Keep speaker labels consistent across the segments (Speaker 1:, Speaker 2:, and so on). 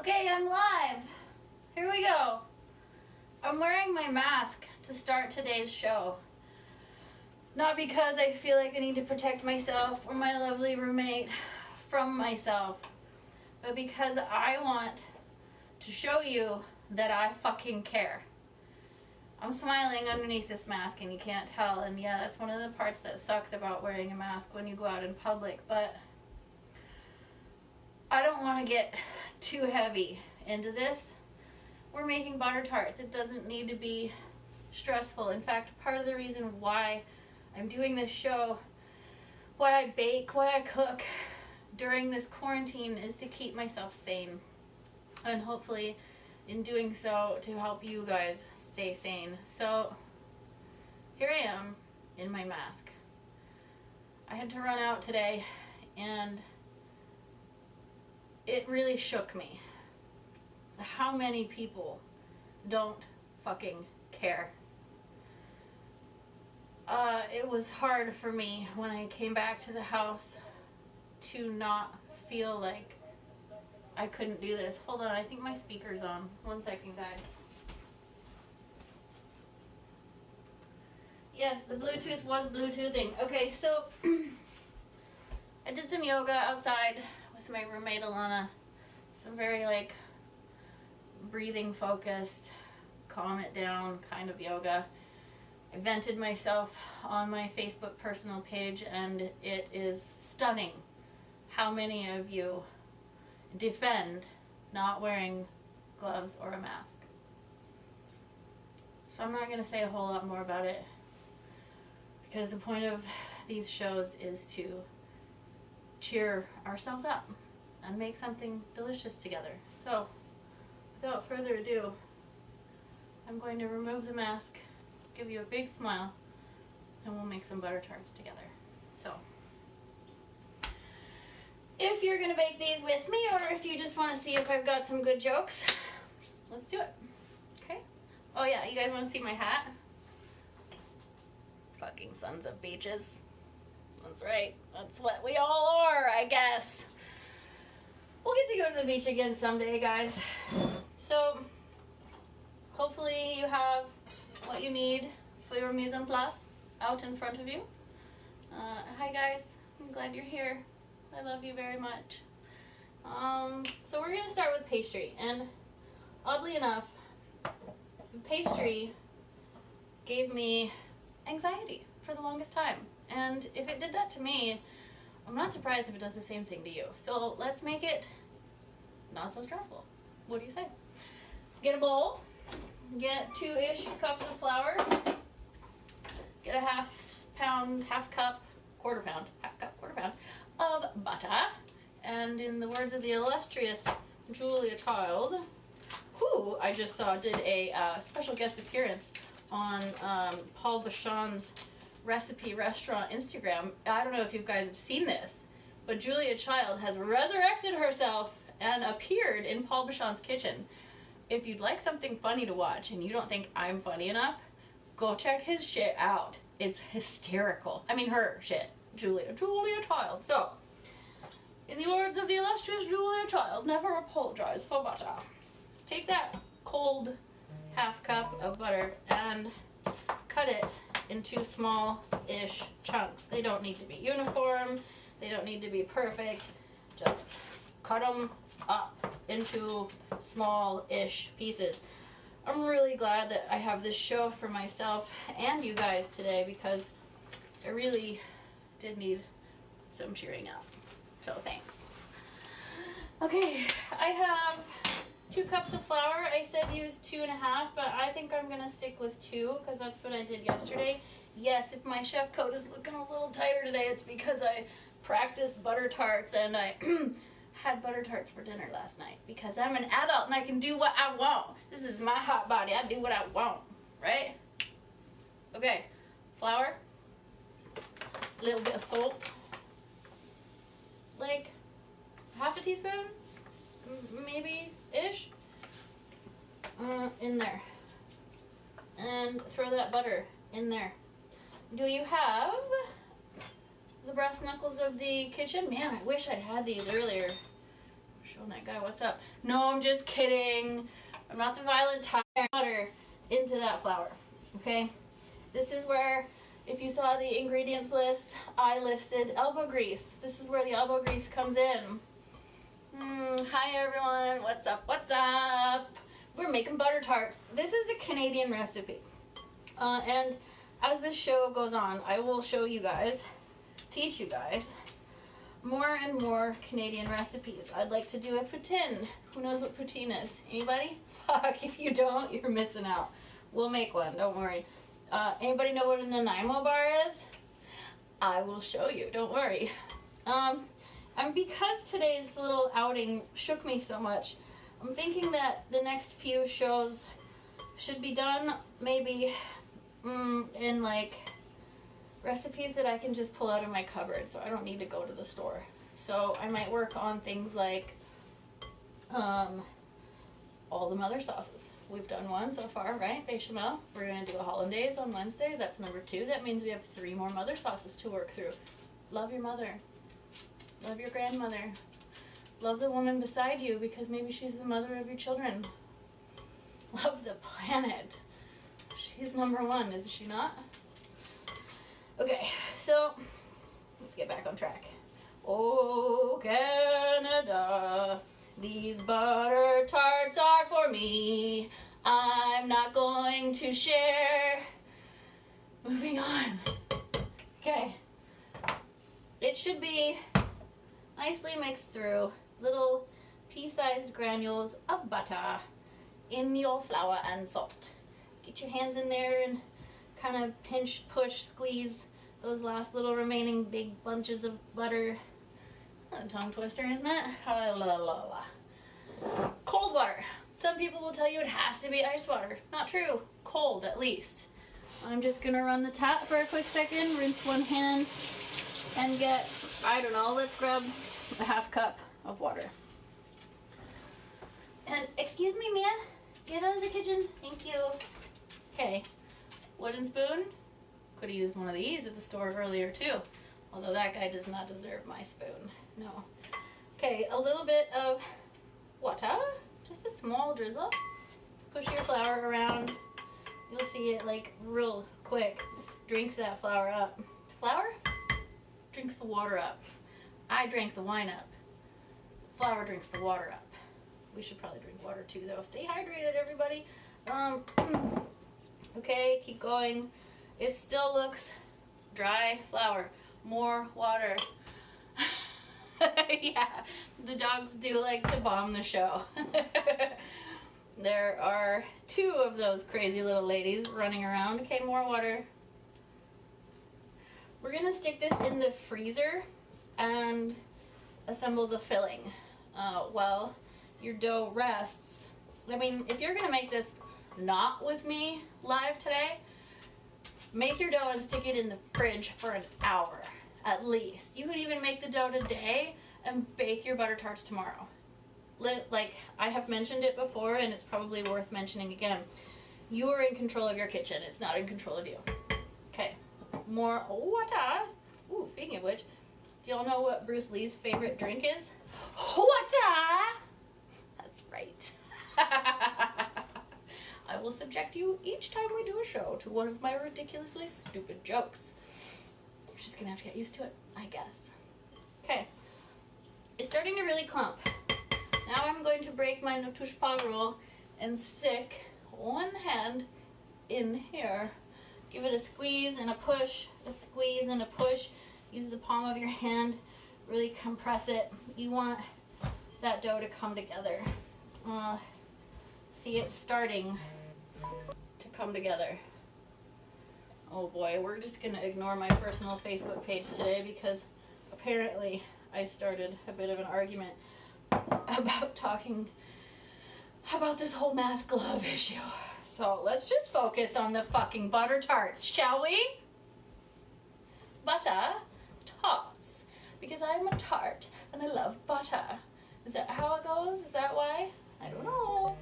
Speaker 1: Okay, I'm live. Here we go. I'm wearing my mask to start today's show. Not because I feel like I need to protect myself or my lovely roommate from myself, but because I want to show you that I fucking care. I'm smiling underneath this mask and you can't tell, and yeah, that's one of the parts that sucks about wearing a mask when you go out in public, but I don't want to get too heavy into this. We're making butter tarts. It doesn't need to be stressful. In fact, part of the reason why I'm doing this show, why I bake, why I cook during this quarantine is to keep myself sane. And hopefully in doing so to help you guys stay sane. So here I am in my mask. I had to run out today and it really shook me. How many people don't fucking care? It was hard for me when I came back to the house to not feel like I couldn't do this. Hold on, I think my speaker's on. 1 second, guys. Yes, the Bluetooth was Bluetoothing. Okay, so I did some yoga outside with my roommate Alana. Some very breathing focused, calm it down kind of yoga. I vented myself on my Facebook personal page, and it is stunning how many of you defend not wearing gloves or a mask. So I'm not going to say a whole lot more about it, because the point of these shows is to cheer ourselves up and make something delicious together. So without further ado, I'm going to remove the mask, give you a big smile, and we'll make some butter tarts together. So if you're gonna bake these with me, or if you just want to see if I've got some good jokes, let's do it. Okay? Oh yeah, you guys want to see my hat? Fucking sons of beaches. That's right. That's what we all are, I guess. We'll get to go to the beach again someday, guys. So hopefully you have what you need for your mise en place out in front of you. Hi guys, I'm glad you're here. I love you very much. So we're going to start with pastry, and oddly enough, pastry gave me anxiety for the longest time, and if it did that to me, I'm not surprised if it does the same thing to you. So let's make it not so stressful. What do you say? Get a bowl, get 2-ish cups of flour, get a half cup, quarter pound of butter, and in the words of the illustrious Julia Child, who I just saw did a special guest appearance on Paul Bashan's recipe restaurant Instagram. I don't know if you guys have seen this, but Julia Child has resurrected herself and appeared in Paul Bashan's kitchen. If you'd like something funny to watch and you don't think I'm funny enough, go check his shit out. It's hysterical. I mean her shit. Julia Child. So, in the words of the illustrious Julia Child, never apologize for butter. Take that cold half cup of butter and cut it into small-ish chunks. They don't need to be uniform. They don't need to be perfect. Just cut them up into small-ish pieces. I'm really glad that I have this show for myself and you guys today, because I really did need some cheering up. So thanks. Okay, I have 2 cups of flour. I said use 2.5, but I think I'm gonna stick with 2 because that's what I did yesterday. Yes, if my chef coat is looking a little tighter today, it's because I practiced butter tarts, and I had butter tarts for dinner last night because I'm an adult and I can do what I want. This is my hot body. I do what I want, right? Okay, flour, a little bit of salt, like half a teaspoon, maybe-ish, in there. And throw that butter in there. Do you have the brass knuckles of the kitchen? Man, I wish I'd had these earlier. Showing that guy what's up. No, I'm just kidding. I'm not the violent type. Butter into that flour, okay? This is where, if you saw the ingredients list, I listed elbow grease. This is where the elbow grease comes in. Hi everyone, what's up, what's up? We're making butter tarts. This is a Canadian recipe. And as this show goes on, I will show you guys, teach you guys, more and more Canadian recipes. I'd like to do a poutine. Who knows what poutine is? Anybody? Fuck, if you don't, you're missing out. We'll make one, don't worry. Anybody know what a Nanaimo bar is? I will show you, don't worry. And because today's little outing shook me so much, I'm thinking that the next few shows should be done maybe in like recipes that I can just pull out of my cupboard, so I don't need to go to the store. So I might work on things like all the mother sauces. We've done one so far, right? Bechamel. We're going to do a hollandaise on Wednesday. That's number 2. That means we have 3 more mother sauces to work through. Love your mother. Love your grandmother. Love the woman beside you because maybe she's the mother of your children. Love the planet. She's number 1, is she not? Okay, so let's get back on track. Oh, Canada, these butter tarts are for me. I'm not going to share. Moving on. Okay. It should be nicely mixed through. Little pea-sized granules of butter in your flour and salt. Get your hands in there and kind of pinch, push, squeeze those last little remaining big bunches of butter. A tongue twister, isn't it? La, la, la, la. Cold water. Some people will tell you it has to be ice water. Not true. Cold, at least. I'm just going to run the tap for a quick second, rinse one hand, and get, I don't know, let's grab a half cup of water. And, excuse me, Mia, get out of the kitchen. Thank you. Okay. Wooden spoon. Could have used one of these at the store earlier, too. Although that guy does not deserve my spoon. No. Okay, a little bit of water. Just a small drizzle. Push your flour around. You'll see it like real quick. Drinks that flour up. Flour drinks the water up. I drank the wine up. Flour drinks the water up. We should probably drink water too though. Stay hydrated, everybody. Okay, keep going. It still looks dry flour. More water. Yeah, the dogs do like to bomb the show. There are 2 of those crazy little ladies running around. Okay, more water. We're gonna stick this in the freezer and assemble the filling while your dough rests. I mean, if you're gonna make this not with me live today, make your dough and stick it in the fridge for an hour at least. You could even make the dough today and bake your butter tarts tomorrow. Like I have mentioned it before, and it's probably worth mentioning again. You are in control of your kitchen. It's not in control of you. Okay, more water. Ooh, speaking of which, do y'all know what Bruce Lee's favorite drink is? Water! That's right. I will subject you each time we do a show to one of my ridiculously stupid jokes. You're just gonna have to get used to it, I guess. Okay, it's starting to really clump. Now I'm going to break my no touche pas rule and stick one hand in here. Give it a squeeze and a push, a squeeze and a push. Use the palm of your hand, really compress it. You want that dough to come together. See it starting to come together. Oh boy, we're just gonna ignore my personal Facebook page today because apparently I started a bit of an argument about talking about this whole mask glove issue. So let's just focus on the fucking butter tarts, shall we? Butter tarts. Because I'm a tart and I love butter. Is that how it goes? Is that why? I don't know.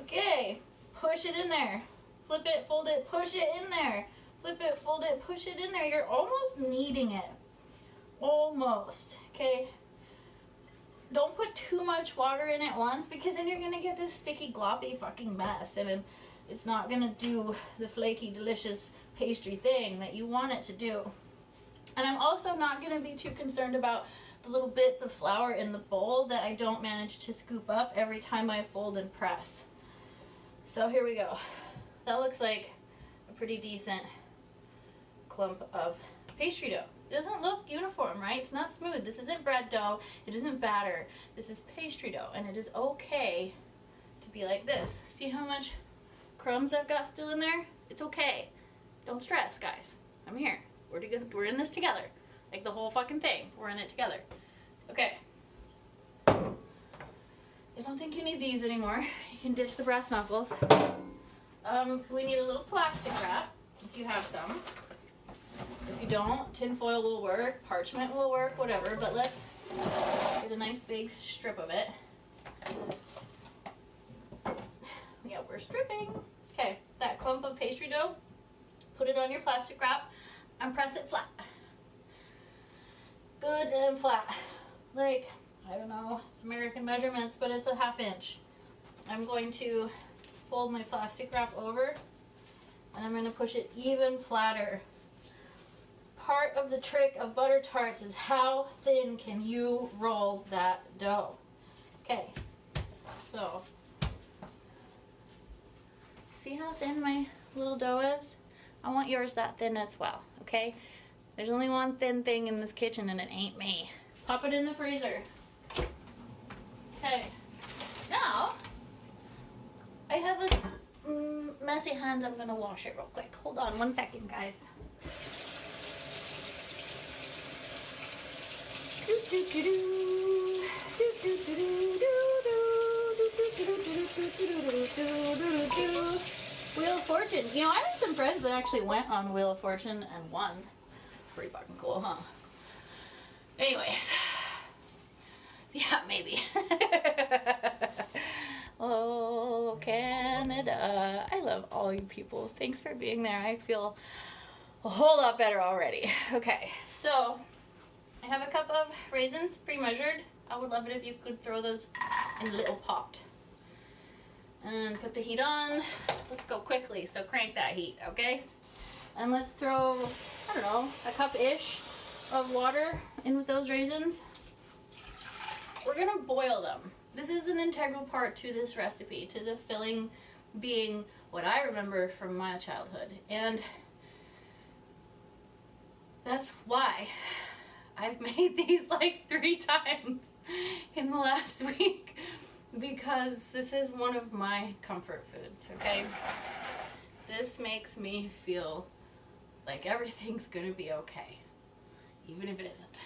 Speaker 1: Okay, push it in there. Flip it, fold it, push it in there. Flip it, fold it, push it in there. You're almost kneading it. Almost. Okay. Don't put put too much water in at once, because then you're gonna get this sticky, gloppy fucking mess, and it's not gonna do the flaky, delicious pastry thing that you want it to do. And I'm also not gonna be too concerned about the little bits of flour in the bowl that I don't manage to scoop up every time I fold and press. So here we go. That looks like a pretty decent clump of pastry dough. It doesn't look uniform, right? It's not smooth. This isn't bread dough. It isn't batter. This is pastry dough, and it is okay to be like this. See how much crumbs I've got still in there? It's okay. Don't stress, guys. I'm here. We're in this together. Like the whole fucking thing. We're in it together. Okay. I don't think you need these anymore. You can ditch the brass knuckles. We need a little plastic wrap, if you have some. If you don't, tin foil will work, parchment will work, whatever, but let's get a nice big strip of it. Yeah, we're stripping. Okay, that clump of pastry dough, put it on your plastic wrap and press it flat. Good and flat. Like, I don't know, it's American measurements, but it's a 1/2 inch. I'm going to fold my plastic wrap over, and I'm going to push it even flatter. Part of the trick of butter tarts is how thin can you roll that dough. Okay, so see how thin my little dough is? I want yours that thin as well, okay? There's only one thin thing in this kitchen, and it ain't me. Pop it in the freezer. Okay, now I have a messy hand. I'm gonna wash it real quick. Hold on 1 second, guys. Wheel of Fortune. You know, I have some friends that actually went on Wheel of Fortune and won. Pretty fucking cool, huh? Anyways. Yeah, maybe. Oh, Canada. I love all you people. Thanks for being there. I feel a whole lot better already. Okay, so I have a cup of raisins pre-measured. I would love it if you could throw those in a little pot. And put the heat on. Let's go quickly, so crank that heat, okay? And let's throw, I don't know, a cup-ish of water in with those raisins. We're gonna boil them. This is an integral part to this recipe, to the filling being what I remember from my childhood. And that's why I've made these like 3 times in the last week, because this is one of my comfort foods, okay? This makes me feel like everything's gonna be okay, even if it isn't.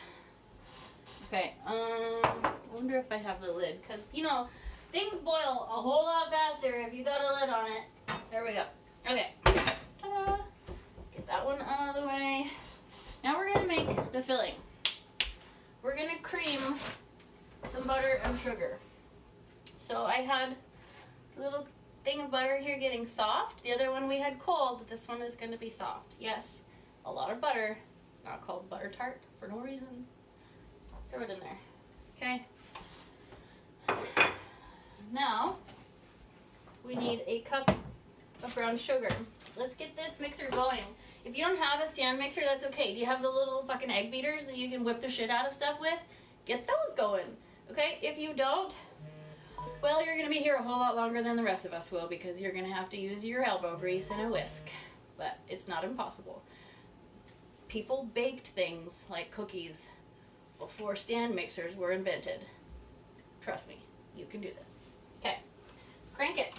Speaker 1: Okay, I wonder if I have the lid, because, you know, things boil a whole lot faster if you got a lid on it. There we go. Okay, ta-da! Get that one out of the way. Now we're gonna make the filling. We're gonna cream some butter and sugar. So I had a little thing of butter here getting soft. The other one we had cold. This one is going to be soft. Yes, a lot of butter. It's not called butter tart for no reason. Throw it in there. Okay. Now we need a cup of brown sugar. Let's get this mixer going. If you don't have a stand mixer, that's okay. Do you have the little fucking egg beaters that you can whip the shit out of stuff with? Get those going. Okay? If you don't, well, you're going to be here a whole lot longer than the rest of us will, because you're going to have to use your elbow grease and a whisk. But it's not impossible. People baked things like cookies before stand mixers were invented. Trust me, you can do this. Okay, crank it.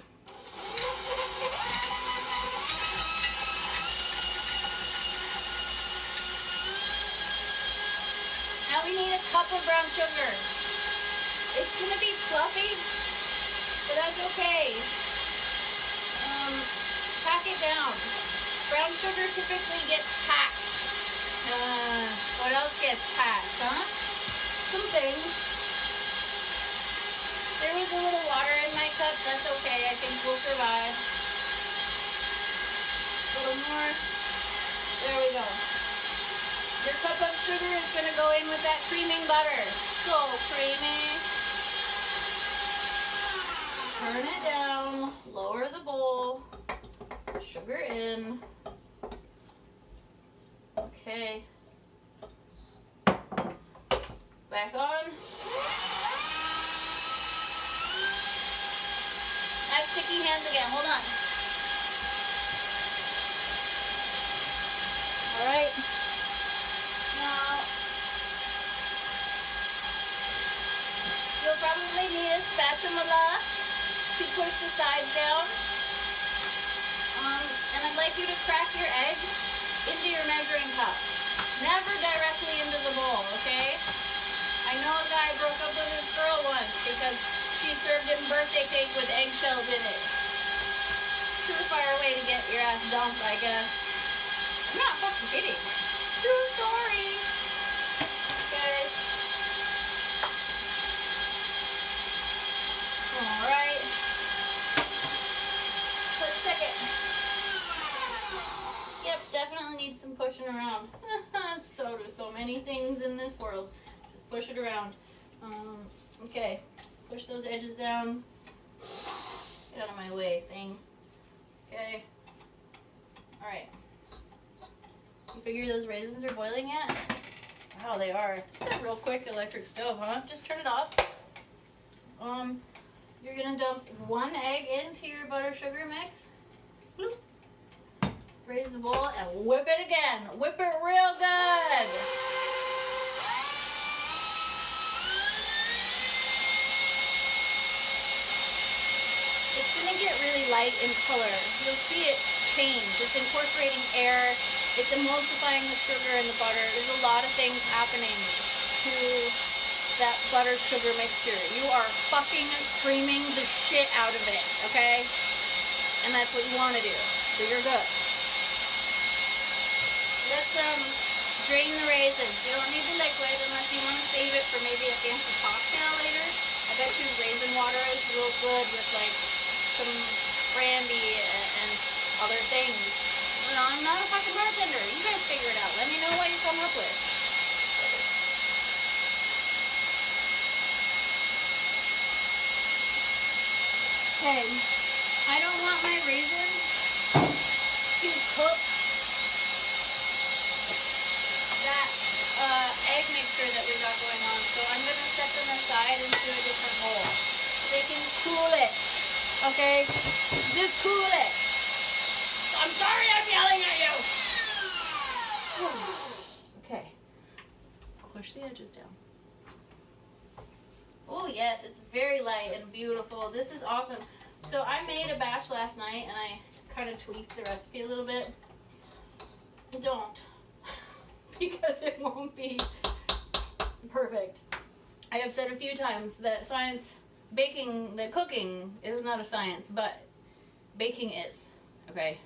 Speaker 1: Now we need a cup of brown sugar. It's going to be fluffy, but that's okay. Pack it down. Brown sugar typically gets packed. What else gets packed, huh? Some things. There was a little water in my cup. That's okay. I think we'll survive. A little more. There we go. Your cup of sugar is going to go in with that creaming butter. So creamy. lower the bowl, sugar in. Okay. Back on. I have sticky hands again. Hold on. Alright. Now, you'll probably need a spatula to push the sides down. And I'd like you to crack your eggs into your measuring cup. Never directly into the bowl, okay? I know a guy broke up with his girl once because she served him birthday cake with eggshells in it. Surefire way to get your ass dumped, I guess. I'm not fucking kidding. True story. Okay. Alright. Let's check it. Yep, definitely needs some pushing around. So do so many things in this world. Just push it around. Okay. Push those edges down. Get out of my way, thing. Okay. Alright. You figure those raisins are boiling yet? Wow, they are. It's a real quick electric stove, huh? Just turn it off. You're gonna dump 1 egg into your butter sugar mix. Bloop. Raise the bowl and whip it again. Whip it real good. It's gonna get really light in color. You'll see it change. It's incorporating air. It's emulsifying the sugar and the butter. There's a lot of things happening to that butter sugar mixture. You are fucking creaming the shit out of it, okay? And that's what you want to do. So you're good. Let's drain the raisins. You don't need the liquid unless you want to save it for maybe a fancy cocktail later. I bet you raisin water is real good with like some brandy and other things. You know, I'm not a fucking bartender. You guys figure it out. Let me know what you come up with. Okay, I don't want my raisins to cook that egg mixture that we got going on, so I'm going to set them aside into a different bowl so they can cool it, okay? Just cool it. I'm sorry I'm yelling at you. Okay, push the edges down. Oh yes, it's very light and beautiful. This is awesome. So I made a batch last night and I kind of tweaked the recipe a little bit. Don't. Because it won't be perfect. I have said a few times that cooking is not a science, but baking is, okay?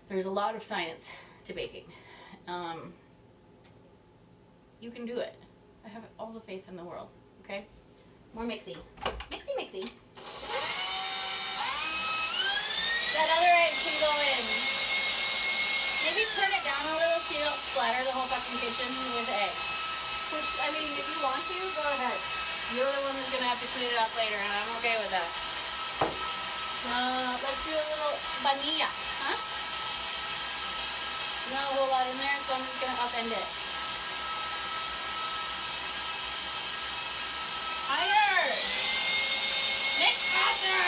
Speaker 1: There's a lot of science to baking. You can do it. I have all the faith in the world, okay? More mixy. Mixy, mixy. That other egg can go in. Maybe turn it down a little so you don't splatter the whole fucking kitchen with egg. Which, I mean, if you want to, go ahead. You're the one that's going to have to clean it up later, and I'm okay with that. Let's do a little vanilla, huh? Not a whole lot in there, so I'm just going to upend it. Higher! Mix faster!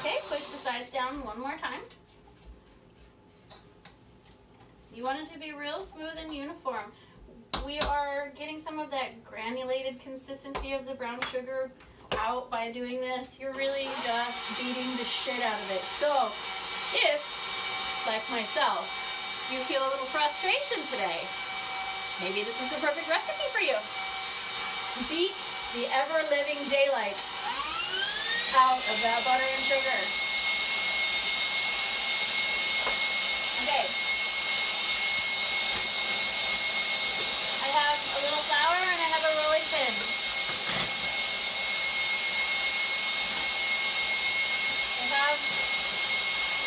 Speaker 1: Okay, push the sides down one more time. You want it to be real smooth and uniform. We are getting some of that granulated consistency of the brown sugar out by doing this. You're really just beating the shit out of it. So, if, like myself, you feel a little frustration today, maybe this is the perfect recipe for you. Beat the ever-living daylights out of that butter and sugar. Okay. I have a little flour and I have a rolling pin. I have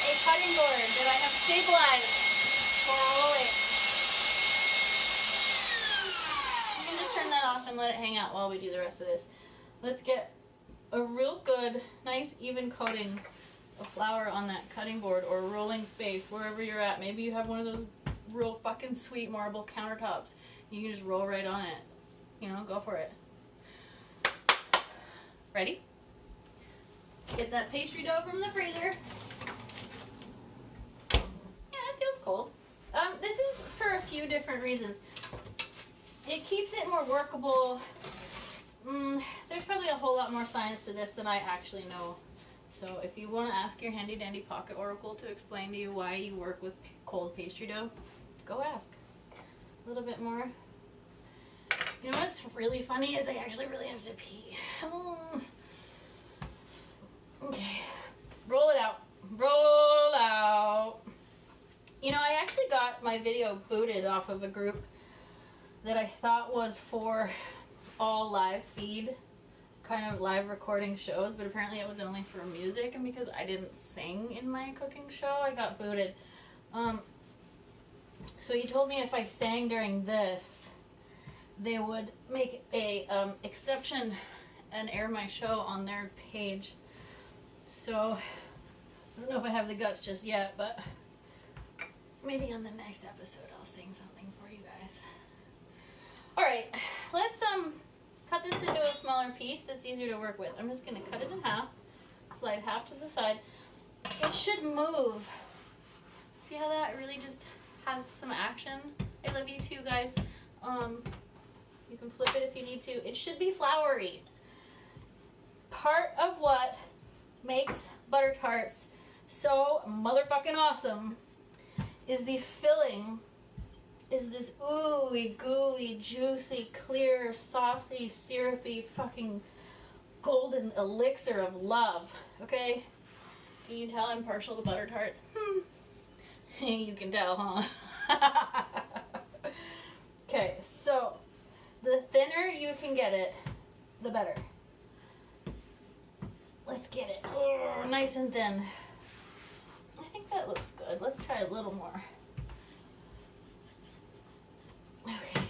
Speaker 1: a cutting board that I have stabilized for rolling. and let it hang out while we do the rest of this. Let's get a real good, nice, even coating of flour on that cutting board or rolling space, wherever you're at. Maybe you have one of those real fucking sweet marble countertops. You can just roll right on it. You know, go for it. Ready? Get that pastry dough from the freezer. Yeah, it feels cold. This is for a few different reasons. It keeps it more workable. There's probably a whole lot more science to this than I actually know. So if you want to ask your handy dandy pocket oracle to explain to you why you work with cold pastry dough, go ask. A little bit more. You know what's really funny is I actually really have to pee. Okay, roll it out. Roll out. You know, I actually got my video booted off of a group that I thought was for all live feed, kind of live recording shows, but apparently it was only for music, and because I didn't sing in my cooking show, I got booted. So he told me if I sang during this, they would make a exception and air my show on their page. So I don't know if I have the guts just yet, but maybe on the next episode I'll sing something for you guys. Alright, let's cut this into a smaller piece that's easier to work with. I'm just going to cut it in half, slide half to the side. It should move. See how that really just has some action? I love you too, guys. You can flip it if you need to. It should be floury. Part of what makes butter tarts so motherfucking awesome is the filling is this ooey gooey, juicy, clear, saucy, syrupy, fucking golden elixir of love. Okay? Can you tell I'm partial to butter tarts? You can tell, huh? Okay, so the thinner you can get it, the better. Let's get it nice and thin. I think that looks good. Let's try a little more. Okay.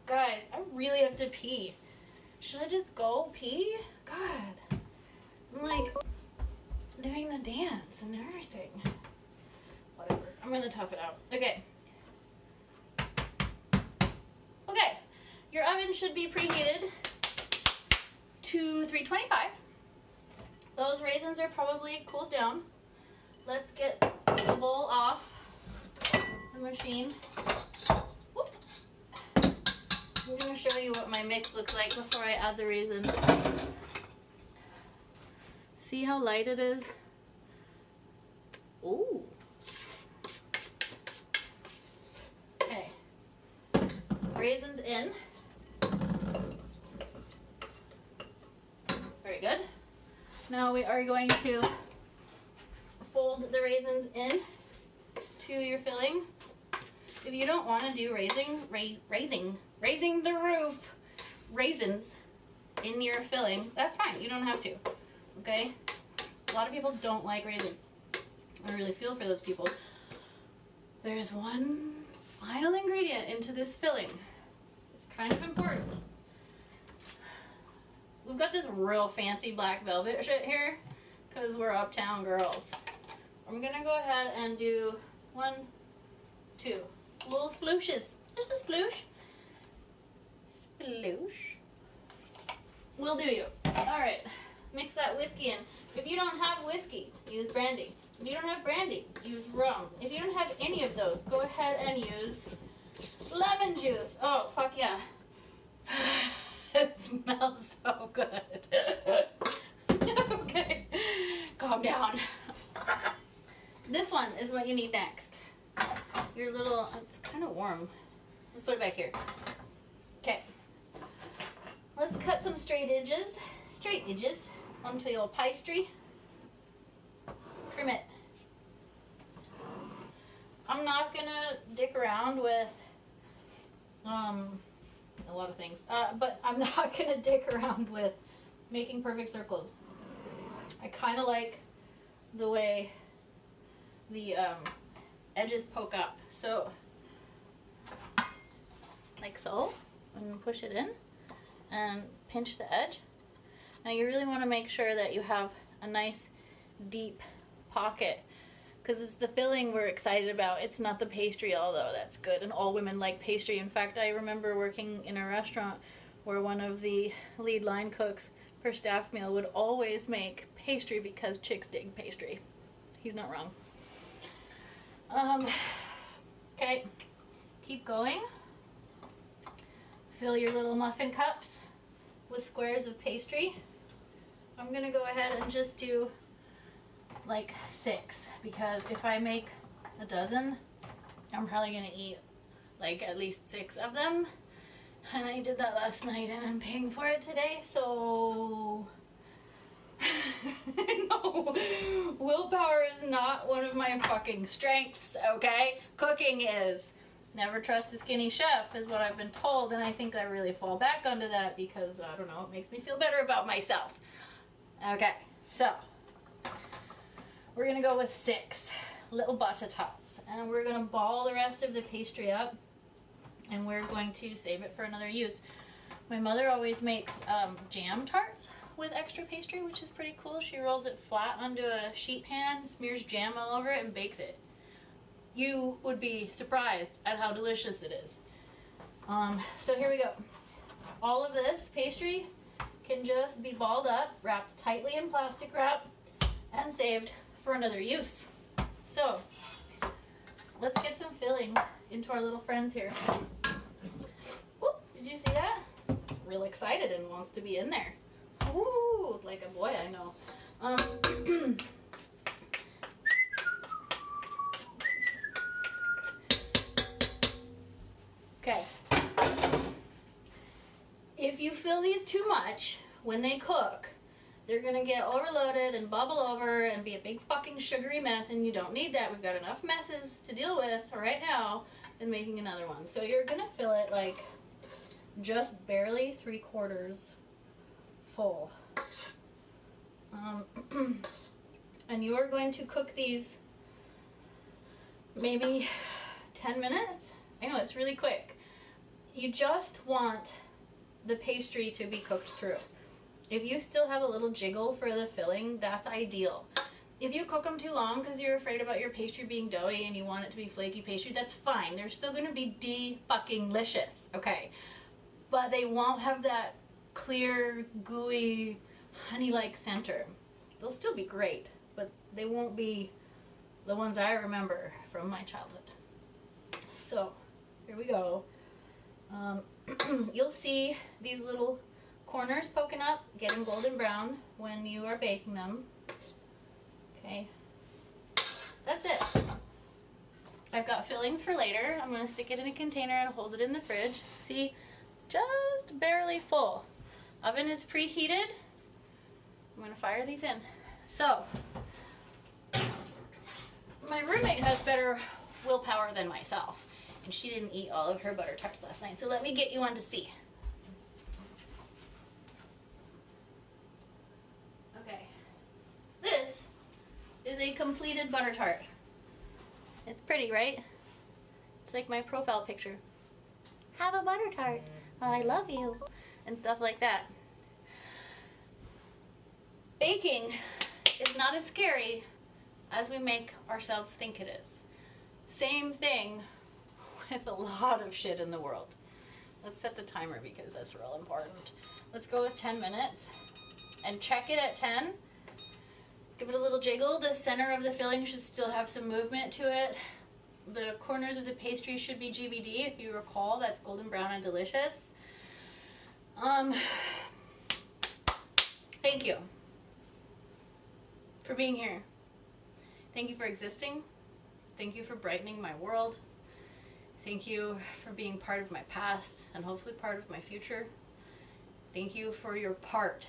Speaker 1: Guys, I really have to pee. Should I just go pee? God. I'm like doing the dance and everything. Whatever. I'm gonna tough it out. Okay. Okay. Your oven should be preheated to 325. Those raisins are probably cooled down. Let's get the bowl off the machine. Whoop. I'm going to show you what my mix looks like before I add the raisins. See how light it is? Ooh. Okay. Raisins in. Very good. Now we are going to fold the raisins in to your filling. If you don't want to do raising the roof raisins in your filling, that's fine. You don't have to. Okay? A lot of people don't like raisins. I really feel for those people. There's one final ingredient into this filling. It's kind of important. We've got this real fancy black velvet shit here because we're uptown girls. I'm gonna go ahead and do 1, 2 little splooshes. Just a sploosh. Sploosh. Will do you. Alright, mix that whiskey in. If you don't have whiskey, use brandy. If you don't have brandy, use rum. If you don't have any of those, go ahead and use lemon juice. Oh, fuck yeah. It smells so good. Okay, calm down. This one is what you need next. Your little, it's kind of warm. Let's put it back here. Okay. Let's cut some straight edges onto your pastry. Trim it. I'm not gonna dick around with a lot of things, but I'm not gonna dick around with making perfect circles. I kind of like the way the edges poke up, so like so, and push it in. and pinch the edge. Now you really want to make sure that you have a nice deep pocket, because it's the filling we're excited about. It's not the pastry, although that's good and all women like pastry. In fact, I remember working in a restaurant where one of the lead line cooks for staff meal would always make pastry because chicks dig pastry. He's not wrong. Okay, keep going. Fill your little muffin cups with squares of pastry. I'm gonna go ahead and just do like 6, because if I make a dozen, I'm probably gonna eat like at least 6 of them. And I did that last night and I'm paying for it today, so no, willpower is not one of my fucking strengths, okay? Cooking is. Never trust a skinny chef is what I've been told, and I think I really fall back onto that because, I don't know, it makes me feel better about myself. Okay, so we're gonna go with 6 little butter tots, and we're gonna ball the rest of the pastry up, and we're going to save it for another use. My mother always makes jam tarts with extra pastry, which is pretty cool. She rolls it flat onto a sheet pan, smears jam all over it, and bakes it. You would be surprised at how delicious it is. So here we go. All of this pastry can just be balled up, wrapped tightly in plastic wrap, and saved for another use. So let's get some filling into our little friends here. Whoop, did you see that? Real excited and wants to be in there. Ooh, like a boy I know. Okay. If you fill these too much, when they cook, they're gonna get overloaded and bubble over and be a big fucking sugary mess, and you don't need that. We've got enough messes to deal with right now than making another one. So you're gonna fill it like just barely 3/4 full. And you are going to cook these maybe 10 minutes. I know, it's really quick. You just want the pastry to be cooked through. If you still have a little jiggle for the filling, that's ideal. If you cook them too long because you're afraid about your pastry being doughy and you want it to be flaky pastry, that's fine. They're still going to be de-fucking-licious, okay? But they won't have that clear, gooey, honey-like center. They'll still be great, but they won't be the ones I remember from my childhood. So, here we go. You'll see these little corners poking up, getting golden brown when you are baking them. Okay, that's it. I've got filling for later. I'm going to stick it in a container and hold it in the fridge. See, just barely full. Oven is preheated. I'm going to fire these in. So, my roommate has better willpower than myself, and she didn't eat all of her butter tarts last night, so let me get you one to see. Okay, this is a completed butter tart. It's pretty, right? It's like my profile picture. Have a butter tart. Well, I love you. And stuff like that. Baking is not as scary as we make ourselves think it is. Same thing with a lot of shit in the world. Let's set the timer because that's real important. Let's go with 10 minutes and check it at 10. Give it a little jiggle. The center of the filling should still have some movement to it. The corners of the pastry should be GBD. If you recall, that's golden brown and delicious. Thank you for being here. Thank you for existing. Thank you for brightening my world. Thank you for being part of my past and hopefully part of my future. Thank you for your part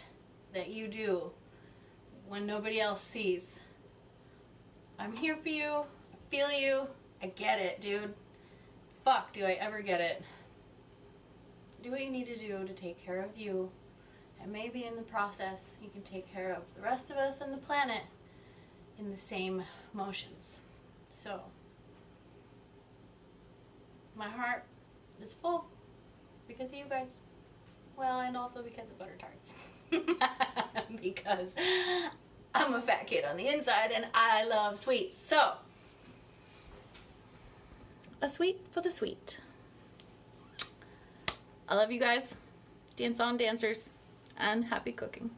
Speaker 1: that you do when nobody else sees. I'm here for you. I feel you. I get it, dude. Fuck, do I ever get it. Do what you need to do to take care of you. And maybe in the process, you can take care of the rest of us and the planet in the same motions. So, my heart is full because of you guys. Well, and also because of butter tarts. Because I'm a fat kid on the inside and I love sweets. So, a sweet for the sweet. I love you guys. Dance on, dancers, and happy cooking.